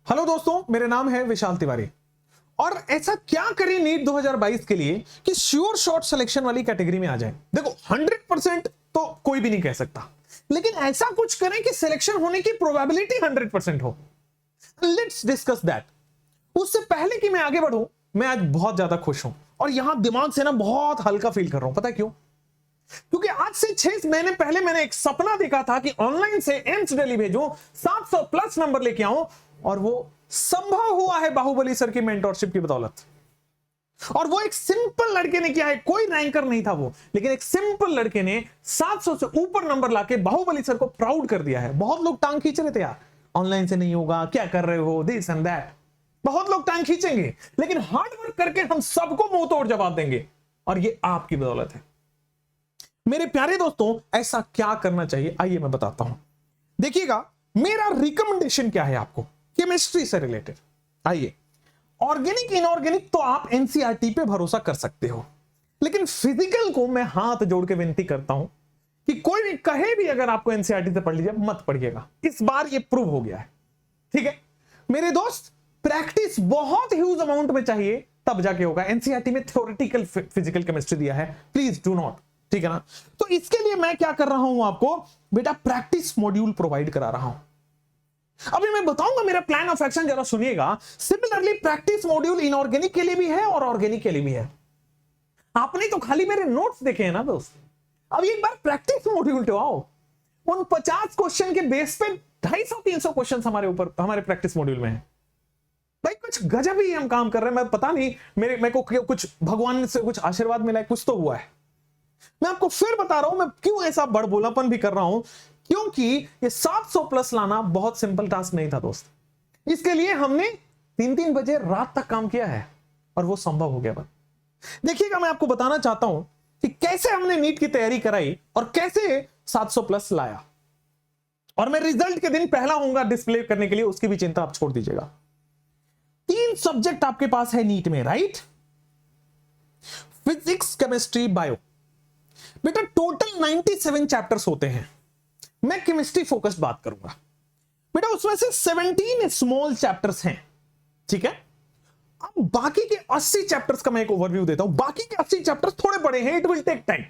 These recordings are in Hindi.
हेलो दोस्तों, मेरे नाम है विशाल तिवारी। और ऐसा क्या करें नीट 2022 के लिए कि श्योर शॉर्ट सिलेक्शन वाली कैटेगरी में आ जाए। देखो 100% तो कोई भी नहीं कह सकता, लेकिन ऐसा कुछ करें कि सिलेक्शन होने की प्रोबेबिलिटी 100% हो। Let's discuss that. उससे पहले कि मैं आगे बढ़ूं, मैं आज बहुत ज्यादा खुश हूं और यहां दिमाग से ना बहुत हल्का फील कर रहा हूं। पता है क्यों? क्योंकि आज से 6 महीने पहले मैंने एक सपना देखा था कि ऑनलाइन से एम्स दिल्ली भेजूं, 700 प्लस नंबर लेके आऊं, और वो संभव हुआ है बाहुबली सर की मेंटरशिप की बदौलत। और वो एक सिंपल लड़के ने किया है, कोई रैंकर नहीं था वो, लेकिन एक सिंपल लड़के ने 700 से ऊपर नंबर लाके बाहुबली सर को प्राउड कर दिया है। बहुत लोग टांग खींच रहे थे यार, ऑनलाइन से नहीं होगा, क्या कर रहे हो, दिस एंड दैट। बहुत लोग टांग खींचेंगे, लेकिन हार्ड वर्क करके हम सबको मुंह तोड़ जवाब देंगे, और ये आपकी बदौलत है। मेरे प्यारे दोस्तों, ऐसा क्या करना चाहिए आइए मैं बताता हूं। देखिएगा, मेरा रिकमेंडेशन क्या है आपको केमिस्ट्री से रिलेटेड। आइए, ऑर्गेनिक इनऑर्गेनिक तो आप एनसीईआरटी पे भरोसा कर सकते हो, लेकिन फिजिकल को मैं हाथ जोड़ के विनती करता हूं कि कोई भी कहे भी अगर आपको एनसीईआरटी से पढ़ लीजिए, मत पढ़िएगा। इस बार ये प्रूव हो गया है। ठीक है मेरे दोस्त, प्रैक्टिस बहुत ह्यूज अमाउंट में चाहिए, तब जाके होगा। एनसीईआरटी में थ्योरेटिकल फिजिकल केमिस्ट्री दिया है, प्लीज डू नॉट। ठीक है ना? तो इसके लिए मैं क्या कर रहा हूं, आपको बेटा प्रैक्टिस मॉड्यूल प्रोवाइड करा रहा हूं। अभी मैं बताऊंगा मेरा प्लान ऑफ एक्शन, जरा सुनिएगा। सिमिलरली प्रैक्टिस मॉड्यूल इनऑर्गेनिक के लिए भी है और ऑर्गेनिक के लिए भी है। आपने तो खाली मेरे नोट्स देखे हैं ना दोस्त, अब एक बार प्रैक्टिस मॉड्यूल तो आओ। उन 50 क्वेश्चन के बेस पे 250-300 क्वेश्चन हमारे प्रैक्टिस मॉड्यूल में है। भाई कुछ गजब ही हम काम कर रहे हैं। मैं पता नहीं मेरे को कुछ भगवान से कुछ आशीर्वाद मिला है, कुछ तो हुआ है। मैं आपको फिर बता रहा हूं मैं क्यों ऐसा बड़बोलापन भी कर रहा हूं, क्योंकि ये 700 प्लस लाना बहुत सिंपल टास्क नहीं था दोस्त। इसके लिए हमने 3-3 बजे रात तक काम किया है और वो संभव हो गया। बस देखिएगा, मैं आपको बताना चाहता हूं कि कैसे हमने नीट की तैयारी कराई और कैसे 700 प्लस लाया। और मैं रिजल्ट के दिन पहला होऊंगा डिस्प्ले करने के लिए, उसकी भी चिंता आप छोड़ दीजिएगा। 3 सब्जेक्ट आपके पास है नीट में, राइट? Physics, chemistry, bio. बेटा टोटल 97 चैप्टर्स होते हैं। मैं केमिस्ट्री फोकस्ड बात करूंगा। बेटा उसमें से 17 स्मॉल चैप्टर्स हैं, ठीक है? अब बाकी के 80 चैप्टर्स का मैं एक ओवरव्यू देता हूं। बाकी के 80 चैप्टर्स थोड़े बड़े हैं, इट विल टेक टाइम,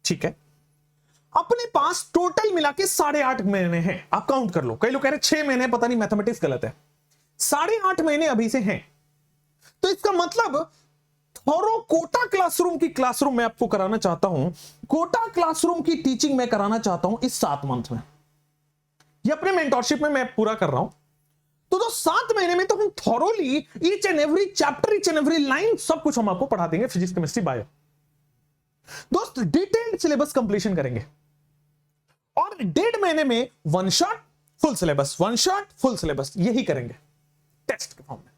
ठीक है? अपने पास टोटल मिला के 8.5 महीने हैं। आप काउंट कर लो। कई लोग कह रहे 6 महीने, पता नहीं मैथमेटिक्स गलत है। 8.5 महीने अभी से हैं। तो इसका मतलब थोरो कोटा क्लासरूम की क्लासरूम मैं आपको कराना चाहता हूं, कोटा क्लासरूम की टीचिंग मैं कराना चाहता हूं इस 7 मंथ में। ये अपने मेंटरशिप में मैं पूरा कर रहा हूं। तो 7 महीने में तो हम thoroughly each and every chapter, each and every line, सब कुछ हम आपको पढ़ा देंगे। Physics, chemistry, bio. दोस्त डिटेल्ड सिलेबस कंप्लीशन करेंगे और 1.5 महीने में 1 shot full syllabus, 1 shot full syllabus, यही करेंगे टेस्ट के फॉर्म में।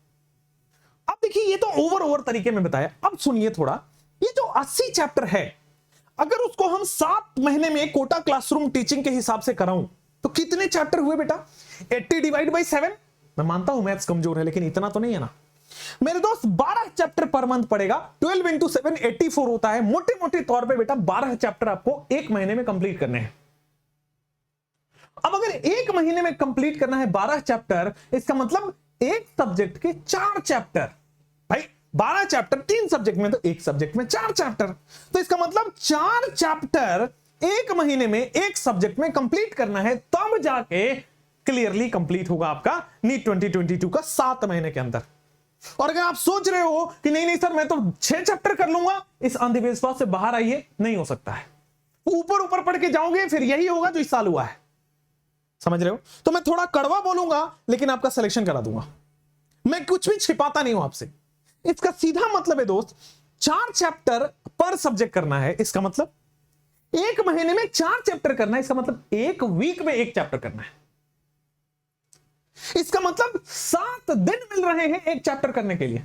अब देखिए, ये तो ओवर तरीके में बताया। अब सुनिए थोड़ा, ये जो 80 चैप्टर है, अगर उसको हम 7 महीने में कोटा क्लासरूम टीचिंग के हिसाब से कराऊं तो कितने चैप्टर हुए बेटा? 80 डिवाइड बाई 7। मैं मानता हूं मैथ्स कमजोर है, लेकिन इतना तो नहीं है ना मेरे दोस्त। 12 चैप्टर पर मंथ पड़ेगा। 12 इंटू 7 84 होता है। मोटे मोटे तौर पे बेटा 12 चैप्टर आपको 1 महीने में कंप्लीट करने हैं। अब अगर 1 महीने में कंप्लीट करना है 12 चैप्टर, इसका मतलब एक सब्जेक्ट के 4 चैप्टर। भाई 12 चैप्टर 3 सब्जेक्ट में, तो एक सब्जेक्ट में 4 चैप्टर। तो इसका मतलब 4 चैप्टर 1 महीने में एक सब्जेक्ट में कंप्लीट करना है, तब जाके क्लियरली कंप्लीट होगा आपका नीट 2022 का 7 महीने के अंदर। और अगर आप सोच रहे हो कि नहीं नहीं सर मैं तो 6 चैप्टर कर लूंगा, इस अंधविश्वास से बाहर आइए। नहीं हो सकता है। ऊपर ऊपर पढ़ के जाओगे, फिर यही होगा जो इस साल हुआ है। समझ रहे हो? तो मैं थोड़ा कड़वा बोलूंगा, लेकिन आपका सिलेक्शन करा दूंगा। मैं कुछ भी छिपाता नहीं हूं आपसे। इसका सीधा मतलब है दोस्त, 4 चैप्टर पर सब्जेक्ट करना है। इसका मतलब 1 महीने में 4 चैप्टर करना है। इसका मतलब 1 वीक में 1 चैप्टर करना है। इसका मतलब 7 दिन मिल रहे हैं एक चैप्टर करने के लिए।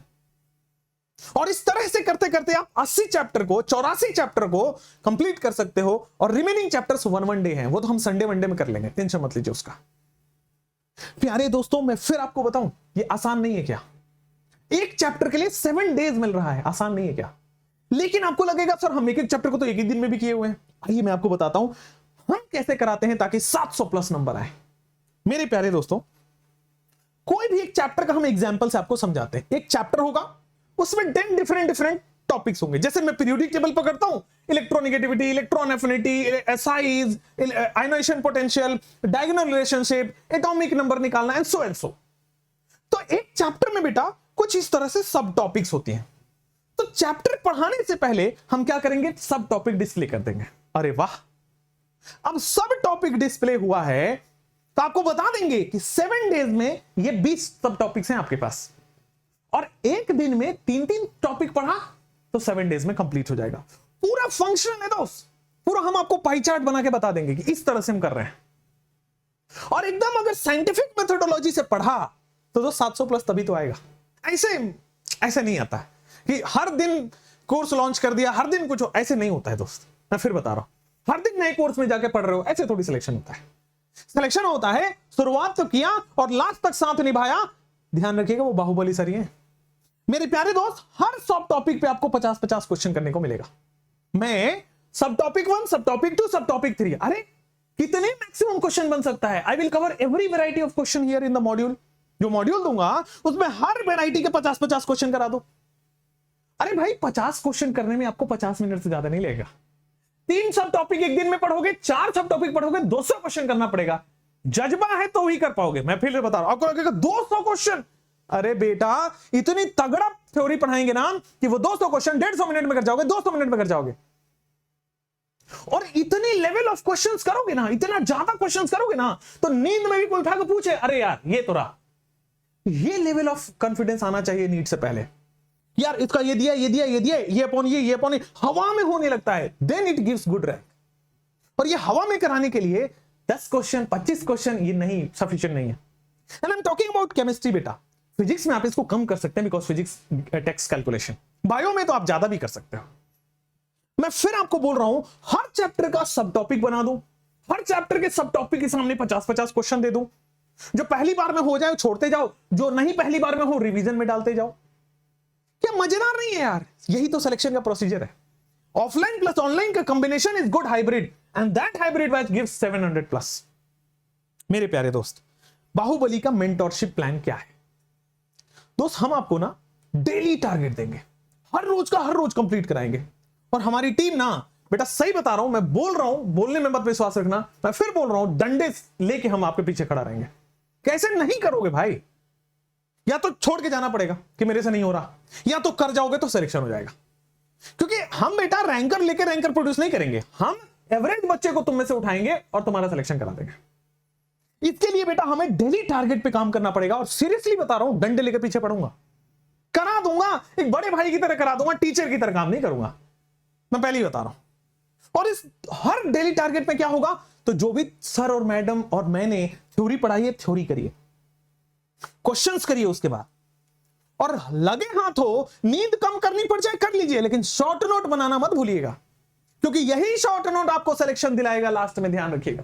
और इस तरह से करते करते आप 80 चैप्टर को, 84 चैप्टर को कंप्लीट कर सकते हो। और रिमेनिंग चैप्टर्स 1 डे हैं, वो तो हम संडे वनडे में कर लेंगे, टेंशन मत लीजिए उसका। प्यारे दोस्तों, मैं फिर आपको बताऊं, ये आसान नहीं है क्या? एक चैप्टर के लिए 7 डेज मिल रहा है, आसान नहीं है क्या? लेकिन आपको लगेगा सर हम एक चैप्टर को तो एक ही दिन में भी किए हुए हैं। आइए मैं आपको बताता हूं हम कैसे कराते हैं ताकि 700 प्लस नंबर आए। मेरे प्यारे दोस्तों, कोई भी एक चैप्टर का हम एग्जांपल से आपको समझाते हैं। एक चैप्टर होगा, उसमें 10 डिफरेंट टॉपिक्स होंगे। जैसे मैं पीरियोडिक टेबल पकड़ता हूं, electronegativity, electron affinity, size, ionization potential, diagonal relationship, atomic number निकालना, एंड सो। तो एक चैप्टर में बेटा कुछ इस तरह से सब टॉपिक्स होती हैं। तो चैप्टर पढ़ाने से पहले हम क्या करेंगे, सब टॉपिक डिस्प्ले कर देंगे। अरे वाह, अब सब टॉपिक डिस्प्ले हुआ है तो आपको बता देंगे कि 7 डेज में ये 20 सब टॉपिक्स हैं आपके पास, और एक दिन में 3-3 टॉपिक पढ़ा तो 7 डेज में कंप्लीट हो जाएगा। पूरा फंक्शन है दोस्त, पूरा हम आपको पाई चार्ट बना के बता देंगे कि इस तरह से हम कर रहे हैं। और एकदम अगर साइंटिफिक मेथोडोलॉजी से पढ़ा तो 700 प्लस तभी तो आएगा। ऐसे नहीं आता है कि हर दिन कोर्स लॉन्च कर दिया, हर दिन कुछ ऐसे नहीं होता है दोस्त। मैं फिर बता रहा हूं, हर दिन नए कोर्स में जाके पढ़ रहे हो, ऐसे थोड़ी सिलेक्शन होता है। सिलेक्शन होता है शुरुआत तो किया और लास्ट तक साथ निभाया। ध्यान रखिएगा, वो बाहुबली सर ही है मेरे प्यारे दोस्त। हर सब टॉपिक पे आपको 50-50 क्वेश्चन करने को मिलेगा। मैं सब टॉपिक 1, सब टॉपिक 2, सब टॉपिक 3, अरे कितने मैक्सिमम क्वेश्चन बन सकता है। I will cover every variety of question here in the module. जो मॉड्यूल दूंगा उसमें हर वेराइटी के 50-50 क्वेश्चन करा दो। अरे भाई 50 क्वेश्चन करने में आपको 50 मिनट से ज्यादा नहीं लगेगा। 3 सब टॉपिक एक दिन में पढ़ोगे, 4 सब टॉपिक पढ़ोगे, 200 क्वेश्चन करना पड़ेगा। जज्बा है तो ही कर पाओगे। मैं फिर बता रहा हूं, आपको लगेगा 200 क्वेश्चन, अरे बेटा इतनी तगड़ा थ्योरी पढ़ाएंगे ना कि वो 200 क्वेश्चन 150 मिनट में कर जाओगे, 200 मिनट में कर जाओगे। और इतनी लेवल ऑफ क्वेश्चंस करोगे ना, इतना ज्यादा क्वेश्चंस करोगे ना, तो नींद में भी कोई उठा के पूछे, अरे यार ये तो रहा। ये लेवल ऑफ कॉन्फिडेंस आना चाहिए नीट से पहले। यार इसका ये दिया, ये अपॉन ये अपॉन ये, हवा में होने लगता है, then it gives good rank. और ये हवा में कराने के लिए 10 क्वेश्चन 25 क्वेश्चन ये नहीं सफिशिएंट नहीं है। And I am talking about chemistry बेटा। फिजिक्स में आप इसको कम कर सकते हैं because physics text calculation. Bio में तो आप ज्यादा भी कर सकते हो। मैं फिर आपको बोल रहा हूं, हर चैप्टर का सब टॉपिक बना दूं, हर चैप्टर के सब टॉपिक के सामने 50-50 क्वेश्चन दे दूं। जो पहली बार में हो जाए छोड़ते जाओ, जो नहीं पहली बार में हो रिवीजन में डालते जाओ। क्या मजेदार नहीं है यार? यही तो सिलेक्शन का प्रोसीजर है। ऑफलाइन प्लस ऑनलाइन का combination is good hybrid, and that hybrid batch gives 700 plus. मेरे प्यारे दोस्त, बाहुबली का मेंटरशिप प्लान क्या है? दोस्त हम आपको ना डेली टारगेट देंगे, हर रोज कंप्लीट कराएंगे। और हमारी टीम ना बेटा, सही बता रहा हूं, मैं बोल रहा हूं, बोलने में मत विश्वास रखना, मैं फिर बोल रहा हूं, डंडे लेके हम आपके पीछे खड़ा रहेंगे। कैसे नहीं करोगे भाई? या तो छोड़ के जाना पड़ेगा कि मेरे से नहीं हो रहा, या तो कर जाओगे तो सिलेक्शन हो जाएगा। क्योंकि हम बेटा रैंकर लेके रैंकर प्रोड्यूस नहीं करेंगे, हम एवरेज बच्चे को तुम में से उठाएंगे और तुम्हारा सिलेक्शन करा देंगे। इसके लिए बेटा हमें डेली टारगेट पे काम करना पड़ेगा। और सीरियसली बता रहा हूं, डंडे लेके पीछे पड़ूंगा, करा दूंगा, एक बड़े भाई की तरह करा दूंगा, टीचर की तरह काम नहीं करूंगा, मैं पहले ही बता रहा हूं। और इस हर डेली टारगेट में क्या होगा, तो जो भी सर और मैडम और मैंने थ्योरी पढ़ाई है, थ्योरी करिए, क्वेश्चंस करिए उसके बाद। और लगे हाथ हो, नींद कम करनी पड़ जाए कर लीजिए, लेकिन शॉर्ट नोट बनाना मत भूलिएगा, क्योंकि यही शॉर्ट नोट आपको सिलेक्शन दिलाएगा लास्ट में। ध्यान रखिएगा,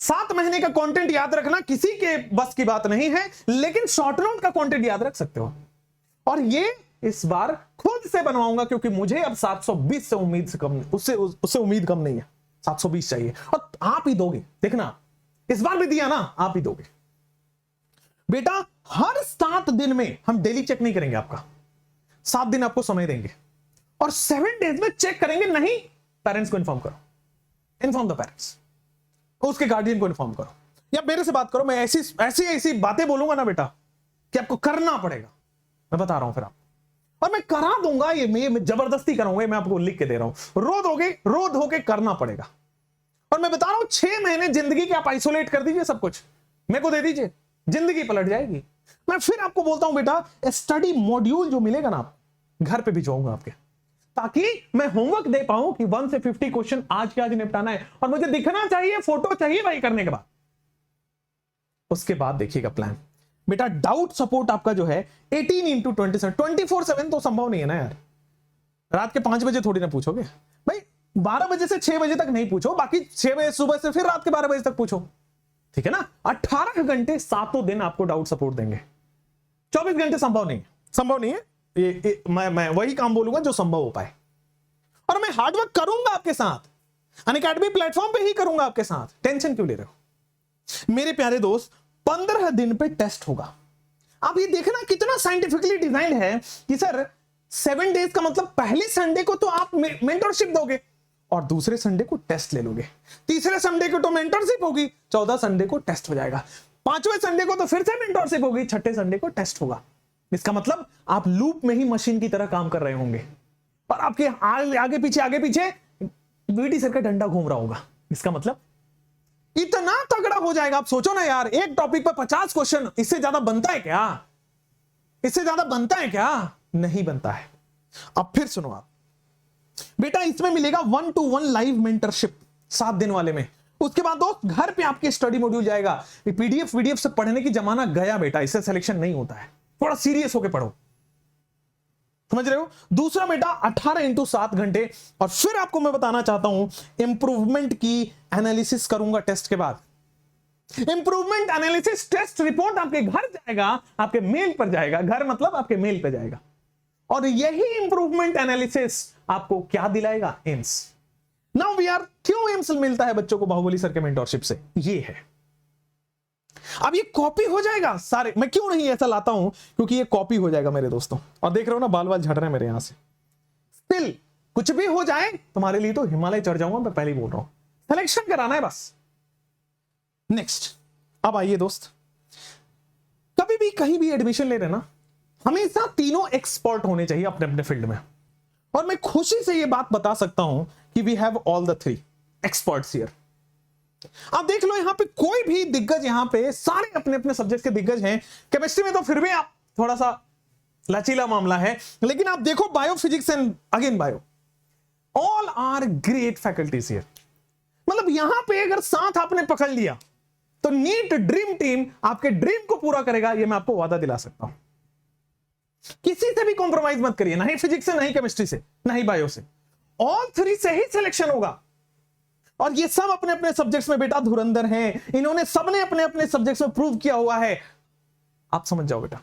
7 महीने का कंटेंट याद रखना किसी के बस की बात नहीं है, लेकिन शॉर्ट नोट का कंटेंट याद रख सकते हो। और ये इस बार खुद से बनवाऊंगा, क्योंकि मुझे अब 720 से उम्मीद से कम, उससे उम्मीद कम नहीं है, 720 चाहिए। और आप ही दोगे, देखना इस बार भी दिया ना, आप ही दोगे बेटा। हर 7 दिन में हम डेली चेक नहीं करेंगे आपका, 7 दिन आपको समय देंगे, और 7 डेज में चेक करेंगे। नहीं, पेरेंट्स को इन्फॉर्म करो, इन्फॉर्म द पेरेंट्स, उसके गार्डियन को इन्फॉर्म करो, या मेरे से बात करो। मैं ऐसी बातें बोलूंगा ना बेटा कि आपको करना पड़ेगा, मैं बता रहा हूं फिर आप, और मैं करा दूंगा। ये मैं जबरदस्ती कराऊंगा, मैं आपको लिख के दे रहा हूं। रो धोके करना पड़ेगा। और मैं बता रहा हूं 6 महीने जिंदगी के आप आइसोलेट कर दीजिए, सब कुछ मेरे को दे दीजिए, जिंदगी पलट जाएगी। मैं फिर आपको बोलता हूं बेटा, स्टडी मॉड्यूल जो मिलेगा ना, आप घर पे भिजवाऊंगा आपके, ताकि मैं होमवर्क दे पाऊं कि 1 से 50 क्वेश्चन आज के आज निपटाना है, और मुझे दिखना चाहिए, फोटो चाहिए भाई करने के बाद। उसके बाद देखिएगा प्लान बेटा। डाउट सपोर्ट आपका जो है 18x27, 24/7 तो संभव नहीं है ना यार। रात के 5 बजे थोड़ी ना पूछोगे भाई, 12 बजे से 6 बजे तक नहीं पूछो, बाकी 6 बजे सुबह से फिर रात के 12 बजे तक पूछो, ठीक है ना। 18 घंटे 7 दिन आपको डाउट सपोर्ट देंगे। 24 घंटे संभव नहीं है। मैं वही काम बोलूंगा जो संभव हो पाए, और मैं हार्डवर्क करूंगा आपके साथ, अनअकैडमी प्लेटफॉर्म पे ही करूंगा आपके साथ। टेंशन क्यों ले रहे हो मेरे प्यारे दोस्त? 15 दिन पे टेस्ट होगा। आप ये देखना कितना साइंटिफिकली डिजाइन है कि सर 7 डेज का मतलब पहले संडे को तो आप मेंटरशिप दोगे और दूसरे संडे को टेस्ट ले लोगे, तीसरे संडे को तो मेंटरशिप होगी, 14 संडे को टेस्ट हो जाएगा, 5वें संडे को तो फिर से मेंटरशिप होगी, 6ठे संडे को टेस्ट होगा। इसका मतलब आप लूप में ही मशीन की तरह काम कर रहे होंगे और आपके आगे पीछे वीटी सर का डंडा घूम रहा होगा। इसका मतलब इतना तगड़ा हो जाएगा। आप सोचो ना यार, एक टॉपिक पर 50 क्वेश्चन, इससे ज्यादा बनता है क्या? इससे ज्यादा बनता है क्या? नहीं बनता है। अब फिर सुनो आप बेटा, इसमें मिलेगा 1-to-1 लाइव मेंटरशिप 7 दिन वाले में। उसके बाद दोस्त घर पे आपके स्टडी मॉड्यूल जाएगा। पीडीएफ से पढ़ने की जमाना गया बेटा, इससे सिलेक्शन नहीं होता है, थोड़ा सीरियस होकर पढ़ो, समझ रहे हो? दूसरा बेटा 18x7 घंटे। और फिर आपको मैं बताना चाहता हूं इंप्रूवमेंट की एनालिसिस करूंगा टेस्ट के बाद। इंप्रूवमेंट एनालिसिस टेस्ट रिपोर्ट आपके घर जाएगा, आपके मेल पर जाएगा, घर मतलब आपके मेल पर जाएगा। और यही इंप्रूवमेंट एनालिसिस आपको क्या दिलाएगा? एम्स। नाउ वी आर, क्यों एम्स मिलता है बच्चों को बाहुबली सर के मेंटरशिप से? ये है, अब ये कॉपी हो जाएगा सारे। मैं क्यों नहीं ऐसा लाता हूं, क्योंकि ये कॉपी हो जाएगा मेरे दोस्तों। और देख रहे हो ना बाल बाल झड़ रहे हैं मेरे यहां से। स्टिल कुछ भी हो जाए तुम्हारे लिए तो हिमालय चढ़ जाऊंगा, मैं पहले ही बोल रहा हूं। सिलेक्शन कराना है बस। नेक्स्ट, अब आइए दोस्त, कभी भी कहीं भी एडमिशन ले रहे ना, हमेशा तीनों एक्सपर्ट होने चाहिए अपने अपने फील्ड में। और मैं खुशी से ये बात बता सकता हूं कि we have all the 3 experts here. आप देख लो यहां पे कोई भी दिग्गज, यहां पे सारे अपने अपने सब्जेक्ट के दिग्गज हैं। केमिस्ट्री में तो फिर भी आप थोड़ा सा लचीला मामला है, लेकिन आप देखो bio, physics and again bio, all are great faculties here. मतलब यहां पे अगर साथ आपने पकड़ लिया तो नीट ड्रीम टीम आपके ड्रीम को पूरा करेगा, यह मैं आपको वादा दिला सकता हूं। किसी से भी कॉम्प्रोमाइज मत करिए, ना ही फिजिक्स से, ना ही केमिस्ट्री से, ना ही बायो से। ऑल 3 से ही सिलेक्शन होगा। और ये सब अपने अपने सब्जेक्ट्स में बेटा धुरंधर हैं, इन्होंने सबने अपने अपने सब्जेक्ट्स में प्रूव किया हुआ है। आप समझ जाओ बेटा,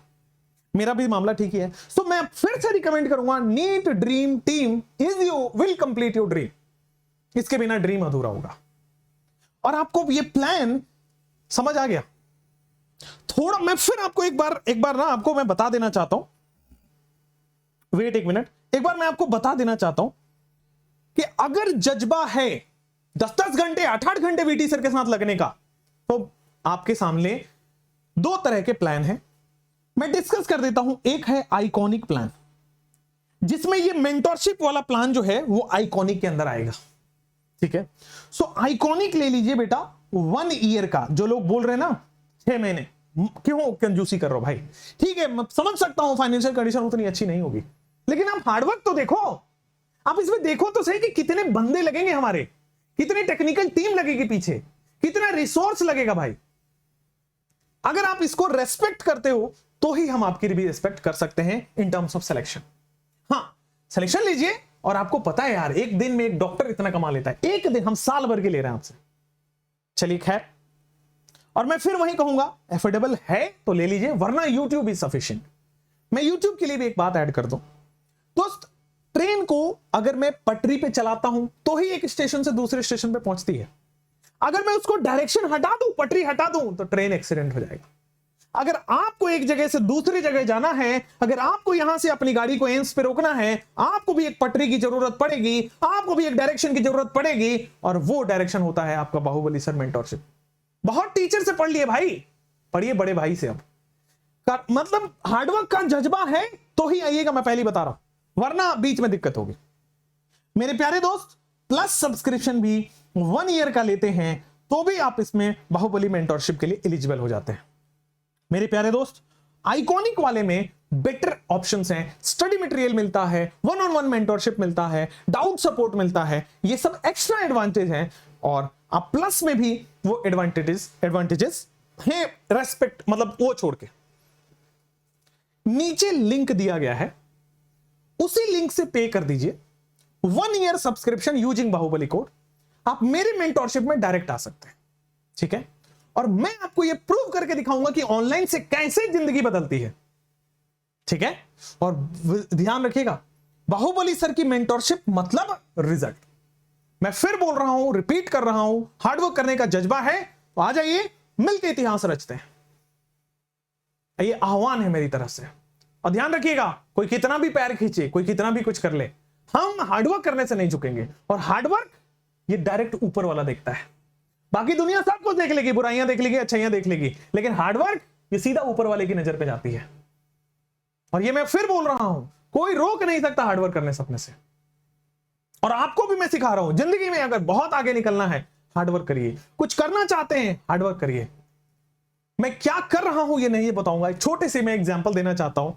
मेरा भी मामला ठीक ही है। तो मैं फिर से रिकमेंड करूंगा, NEET dream team is you will complete your dream. इसके बिना ड्रीम अधूरा होगा। और आपको ये प्लान समझ आ गया? थोड़ा मैं फिर आपको एक बार ना आपको मैं बता देना चाहता हूं, वेट एक मिनट, एक बार मैं आपको बता देना चाहता हूं कि अगर जज्बा है 10-10 घंटे 8-8 घंटे वीटी सर के साथ लगने का, तो आपके सामने 2 तरह के प्लान हैं। मैं डिस्कस कर देता हूं। एक है आइकॉनिक प्लान, जिसमें ये मेंटरशिप वाला प्लान जो है वो आइकॉनिक के अंदर आएगा। ठीक है, सो आइकॉनिक ले लीजिए बेटा 1 ईयर का। जो लोग बोल रहे हैं ना 6 महीने, क्यों कंजूसी कर रहे हो भाई? ठीक है, मैं समझ सकता हूं फाइनेंशियल कंडीशन उतनी अच्छी नहीं होगी, लेकिन आप हार्डवर्क तो देखो। आप इसमें देखो तो सही कि कितने बंदे लगेंगे हमारे, कितनी टेक्निकल टीम लगेगी पीछे, कितना रिसोर्स लगेगा भाई। अगर आप इसको रेस्पेक्ट करते हो तो ही हम आपकी भी रेस्पेक्ट कर सकते हैं इन टर्म्स ऑफ सिलेक्शन। हाँ, सिलेक्शन लीजिए। और आपको पता है यार, एक दिन में एक डॉक्टर इतना कमा लेता है, एक दिन हम साल भर के ले रहे हैं आपसे। चलिए खैर, और मैं फिर वही कहूंगा, एफोर्डेबल है तो ले लीजिए, वरना यूट्यूब इज सफिशिएंट। मैं यूट्यूब के लिए भी एक बात ऐड कर दूं दोस्त, ट्रेन को अगर मैं पटरी पे चलाता हूं तो ही एक स्टेशन से दूसरे स्टेशन पे पहुंचती है। अगर मैं उसको डायरेक्शन हटा दूं, पटरी हटा दूं, तो ट्रेन एक्सीडेंट हो जाएगा। अगर आपको एक जगह से दूसरी जगह जाना है, अगर आपको यहां से अपनी गाड़ी को एंस पे रोकना है, आपको भी एक पटरी की जरूरत पड़ेगी, आपको भी एक डायरेक्शन की जरूरत पड़ेगी। और वो डायरेक्शन होता है आपका बाहुबली सर मेंटरशिप। बहुत टीचर से पढ़ लिए भाई, पढ़िए बड़े भाई से। अब मतलब हार्डवर्क का जज्बा है तो ही आइएगा, मैं पहले बता रहा हूं, वरना बीच में दिक्कत होगी। मेरे प्यारे दोस्त, प्लस सब्सक्रिप्शन भी 1 ईयर का लेते हैं तो भी आप इसमें बाहुबली मेंटरशिप के लिए एलिजिबल हो जाते हैं। मेरे प्यारे दोस्त, आइकॉनिक वाले में बेटर ऑप्शंस हैं, स्टडी मटेरियल मिलता है, 1-on-1 मेंटरशिप मिलता है, डाउट सपोर्ट मिलता है, ये सब एक्स्ट्रा एडवांटेज हैं। और आप प्लस में भी वो एडवांटेजेस हैं, रेस्पेक्ट मतलब वो छोड़ के। नीचे लिंक दिया गया है, उसी लिंक से पे कर दीजिए 1 year subscription using Baahubali code. आप मेरे मेंटरशिप में डायरेक्ट आ सकते हैं। ठीक है, और मैं आपको यह प्रूव करके दिखाऊंगा कि ऑनलाइन से कैसे जिंदगी बदलती है। ठीक है, और ध्यान रखिएगा, बाहुबली सर की मेंटरशिप मतलब रिजल्ट। मैं फिर बोल रहा हूं, रिपीट कर रहा हूं, हार्डवर्क करने का जज्बा है तो आ जाइए, मिलकर इतिहास रचते हैं। ये आह्वान है मेरी तरफ से। और ध्यान रखिएगा, कोई कितना भी पैर खींचे, कोई कितना भी कुछ कर ले, हम हार्डवर्क करने से नहीं झुकेंगे। और हार्डवर्क ये डायरेक्ट ऊपर वाला देखता है। बाकी दुनिया सब कुछ देख लेगी, बुराइयां देख लेगी, अच्छाइयां देख लेगी, लेकिन हार्डवर्क ये सीधा ऊपर वाले की नजर पे जाती है। और ये मैं फिर बोल रहा हूं, कोई रोक नहीं सकता हार्डवर्क करने से अपने से। और आपको भी मैं सिखा रहा हूं, जिंदगी में अगर बहुत आगे निकलना है, हार्डवर्क करिए। कुछ करना चाहते हैं, हार्डवर्क करिए। मैं क्या कर रहा हूं ये नहीं बताऊंगा, एक छोटे से मैं एग्जांपल देना चाहता हूं,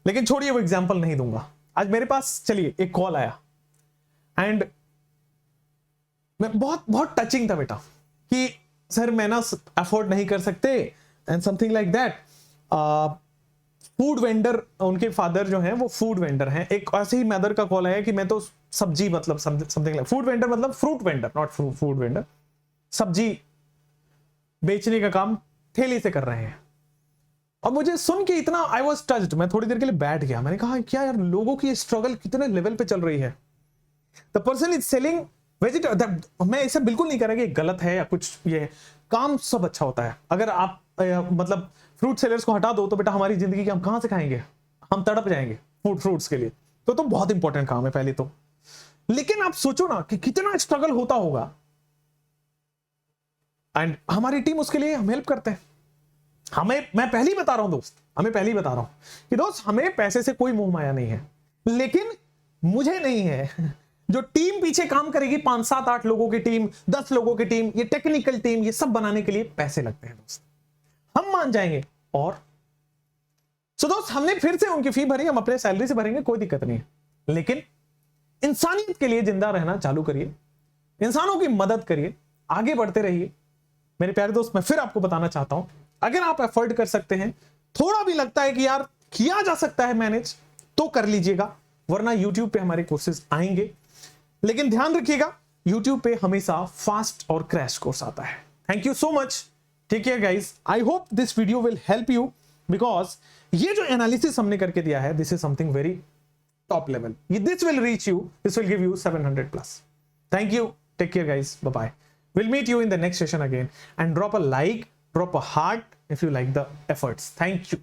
लेकिन छोड़िए वो एग्जांपल नहीं दूंगा। आज मेरे पास चलिए एक कॉल आया एंड मैं बहुत टचिंग था बेटा, कि सर मैं ना अफोर्ड नहीं कर सकते and something like that. Food vendor, उनके फादर जो हैं वो फूड वेंडर हैं। एक ऐसे ही मदर का कॉल आया कि मैं तो सब्जी, मतलब समथिंग लाइक फूड वेंडर, मतलब fruit vendor, not food vendor, सब्जी बेचने का काम ठेली से कर रहे हैं। और मुझे सुन के इतना आई वॉज टच्ड, मैं थोड़ी देर के लिए बैठ गया। मैंने कहा क्या यार, लोगों की स्ट्रगल कितने लेवल पे चल रही है। The person is selling vegetable. मैं इसे बिल्कुल नहीं कह रहा कि गलत है या कुछ, ये काम सब अच्छा होता है। अगर आप मतलब फ्रूट सेलर्स को हटा दो तो बेटा हमारी जिंदगी की हम कहां से खाएंगे, हम तड़प जाएंगे फ्रूट्स के लिए। तो बहुत इंपॉर्टेंट काम है पहले तो। लेकिन आप सोचो ना कि कितना स्ट्रगल होता होगा, एंड हमारी टीम उसके लिए हम हेल्प करते हैं। मैं पहले ही बता रहा हूं दोस्त, हमें पहले ही बता रहा हूं कि दोस्त हमें पैसे से कोई मोह माया नहीं है, लेकिन मुझे नहीं है। जो टीम पीछे काम करेगी, 5 7 8 लोगों की टीम, 10 लोगों की टीम, ये टेक्निकल टीम, ये सब बनाने के लिए पैसे लगते हैं दोस्त, हम मान जाएंगे। और सो दोस्त हमने फिर से उनकी फी भरी, हम अपने सैलरी से भरेंगे, कोई दिक्कत नहीं है। लेकिन इंसानियत के लिए जिंदा रहना चालू करिए, इंसानों की मदद करिए, आगे बढ़ते रहिए। मेरे प्यारे दोस्त, मैं फिर आपको बताना चाहता हूं, अगर आप एफर्ट कर सकते हैं, थोड़ा भी लगता है कि यार किया जा सकता है मैनेज, तो कर लीजिएगा, वरना YouTube पे हमारे कोर्सेज आएंगे। लेकिन ध्यान रखिएगा, YouTube पे हमेशा फास्ट और क्रैश कोर्स आता है। Thank you so much. ठीक है guys, I hope this video will help you, because ये जो एनालिसिस हमने करके दिया है, this is something very top level. This will reach you, this will give you 700+। Thank you, take care guys, bye bye. We'll meet you in the next session again, and drop a like, drop a heart if you like the efforts. Thank you.